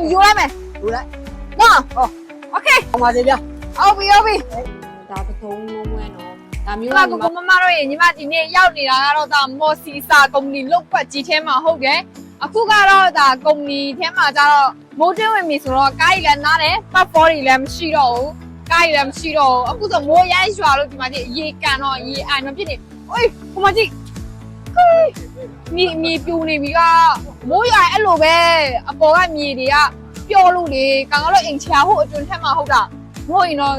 ယူလိုက်မယ်ယူလိုက်နော်ဟော โอเคအောင်ပါစေဗျ ဟုတ်ပြီဟုတ်ပြီဒါပထုံးလုံးဝဲနော်ဒါမျိုး ကကိုမမတို့ရေညီမဒီနေ့ရောက်နေတာကတော့ဒါမော်စီစာကုမ္ပဏီလုတ်ပတ်ကြီးထဲမှာဟုတ်တယ်အခုကတော့ဒါကုမ္ပဏီထဲမှာကျတော့မိုးတင်းဝင်ပြီဆိုတော့ကားကြီးလည်းနားတယ်ပတ်ပေါ်တွေလည်းမရှိတော့ဘူးကားကြီးလည်းမရှိတော့ဘူးအခုဆိုမိုးရိုင်းရွာလို့ဒီမှာကြီးရေကန်တော့ရေအိုင်မဖြစ်နေโอ้ยဟိုမှာကြည့်မြေပြူနေပြီကမိုးရွာအဲ့လိုပဲအပေါ်ကမြေတွေကပျော်လို့လေကောင်ကတော့အိမ်ချာဟုတ်အတွင်ထက်မှာဟုတ်တာမဟုတ်ရင်တော့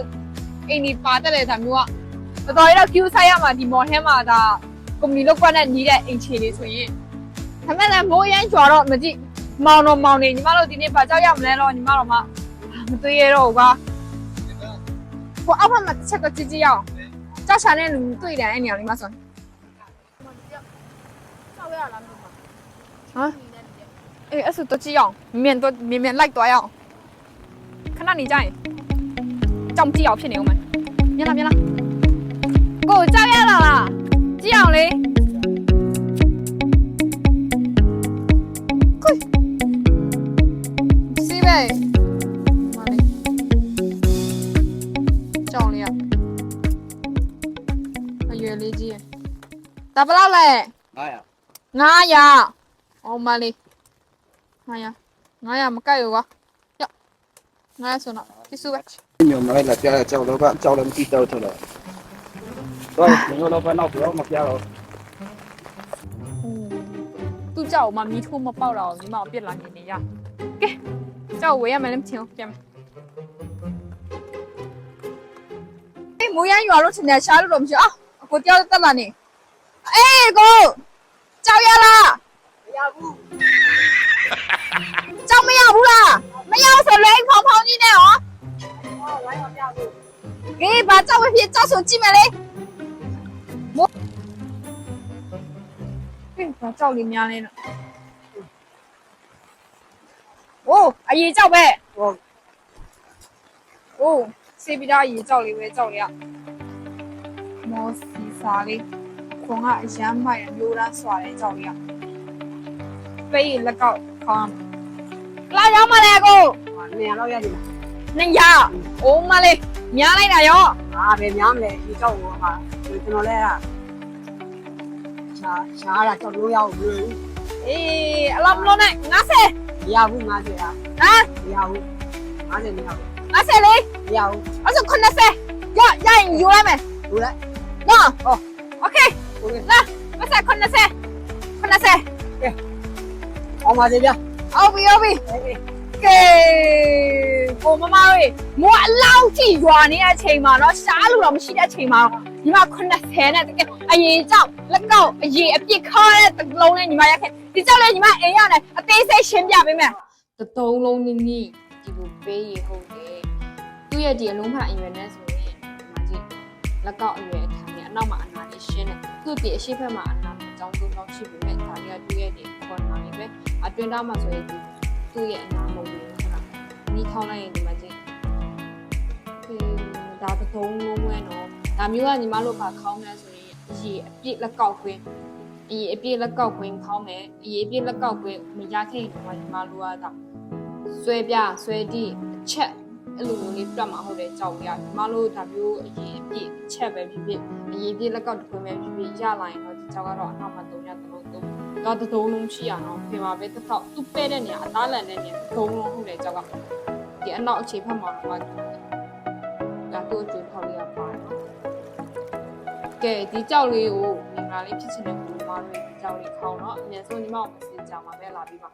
အိမ်ဒီပါတက်တဲ့ဒါမျိုးကတော်တော်ရတော့ queue ဆိုင်ရမှာဒီမော်ထဲမှာဒါကုမ္ပဏီလောက်ကွက်နဲ့ညီးတဲ့အိမ်ချေလေးဆိုရင်ဒါမဲ့လည်းမိုးရမ်းကြွာတော့မကြည့်မောင်တော့မောင်နေညီမတို့ဒီနေ့ဘာကြောက်ရမလဲတော့ညီမတို့မသွေးရတော့ဘူးကွာဟိုအောက်မှာတစ်ချက်တော့ကြည့်ကြည့်ရအောင်ကြောက်ချာတဲ့လူတွေ့တယ်အဲ့နေရာလေးမှာဆိုကြောက်ရလားမသိဘူးဟမ်အေးအဲ့ဆိုတော့ကြည့်အောင်မြန်လိုက်သွားရအောင်ခဏနေကြရင်ကြောင်ကြည့်အောင်ဖြစ်နေဦးမယ်မြန်လားကိုကြောက်ရလားကြည့်အောင်လေကိုစီးပဲမလေးကြောင်လေးအရွယ်လေးကြီးဒါဘယ်လောက်လဲ900အော်မလေး900မကတ်ရောကွာရောက်900ဆိုတော့ဒီစုပဲညမလိုက်လာပြကြောက်တော့ကကြောက်လည်းမကြည့်တော့ထတော့တော့ညတော့ဘယ်တော့ပြောမပြတော့သူ့ကြောက်မှမီးထိုးမပေါက်တော့ညီမကိုပြစ်လာနေနေရကဲကြောက်ဝေးရမယ်လည်းမချင်းပြန်အေးမိုးရမ်းရွာလို့ချင်တယ်ရှားလို့တော့မရှိအောင်အကိုတယောက်တက်လာနေအေးကိုကြောက်ရလားမရဘူးကြောက်မရဘူးလားမရဆိုလဲဖောင်းကြီးနဲ့ဟောဝိုင်းမပြဘူးကဲဘာကြောက်မဖြစ်ကြောက်ဆိုကြည့်မယ်လေမိုးဘာကြောက်လေးများနေတော့โอ้အရေးကြောက်ပဲဟုတ်โอ้စေးပြီးသားအရေးကြောက်လေးပဲကြောက်ရမော်စီစာလေးခွန်ကအရမ်းမိုက်မျိုးလားစွာတယ်ကြောက်ရပေးလက်ကောက်ခေါင်းလာရောက်မလဲကိုနေရာတော့ရည်200အိုးမလေးများလိုက်တာရောဘယ်များမလဲဒီကြောက်ဟောမှာကျွန်တော်လဲရှားတာကြောက်လို့ရအောင်ဘူးအေးအလားမလို့နဲ့90မရဘူး50อ่ะဟမ်မရဘူး50မရဘူး50လေးမရဘူးအဲ့ဆို90ရရင်ယူလိုက်မယ်ယူလိုက်နော်ဟောโอเคလာ90ကဲအောင်ပါစေဗျဟုတ်ပြီကဲကိုမမရေမိုးအလောက်ကြီးရွာနေတဲ့အချိန်မှာတော့ရှားလို့တော့မရှိတဲ့အချိန်မှာတော့ညီမ90နဲ့တကယ်အရေးကြောက်လက်ကောက်အရေးအပြစ်ခါတဲ့တလုံးနဲ့ညီမရက်ခဲ့ဒီကြောက်လဲညီမအိမ်ရတယ်အသေးစိတ်ရှင်းပြပေးမယ်တသုံးလုံးနီးနီးဒီလိုပေးရဟုတ်တယ်သူ့ရဲ့ဒီအလုံးဖအရွယ်နဲ့ဆိုရင်ဒီမှာကြည့်လက်ကောက်အရွယ်အထိုင်နဲ့အနောက်မှာအနာလေးရှင်းတယ်သူ့ဒီအရှိဖက်မှာအနာအကြောင်းသုံးကြောင်းရှိပြီမဲ့ဒါလေးကသူ့ရဲ့ဒီခေါ်နာလေးပဲအတွင်းသားမှာဆိုရင်သူ့ရဲ့အနာမဟုတ်ဘူးဟုတ်နီးထောင်းလိုက်ရင်ဒီမှာကြည့်ဒါပထုံးလုံးဝဲနော်ဒါမျိုးကညီမတို့ကခေါင်းမယ်ဆိုရင်အရေးအပြည့်လက်ကောက်ခွင်းအရေးအပြည့်လက်ကောက်ခွင်းခေါင်းမယ်အရေးအပြည့်လက်ကောက်ခွင်းမရခဲ့ရင်ညီမတို့ကဆွဲပြဆွဲတိအချက်အဲ့လိုမျိုးလေးပြတ်မှာဟုတ်တယ်ကြောက်ရညီမတို့ဒါမျိုးအရေးအပြည့်အချက်ပဲဖြစ်ဖြစ်အရေးအပြည့်လက်ကောက်တစ်ခွင်းပဲဖြစ်ဖြစ်ရလာရင်တော့ဒီကြောက်ကတော့အနောက်မှာ300တော့တသုံးလုံးရှိရအောင်ပြင်ပါပဲတစ်ခေါက်သူ့ပဲ့တဲ့နေရာအသားလန်တဲ့နေရာသုံးလုံးဟုတ်တယ်ကြောက်ကဒီအနောက်အခြေဖက်မှာတော့ဒါသူ့အကျိုးထောက်ရပါတယ်ကဲဒီကြောက်လေးကိုမင်္ဂလာလေးဖြစ်ချင်တဲ့ဘုရားမတို့ဒီကြောက်လေးခေါင်းတော့အမြဲဆုံးညီမကိုမစင်ကြမှာပဲလာပြီးပါ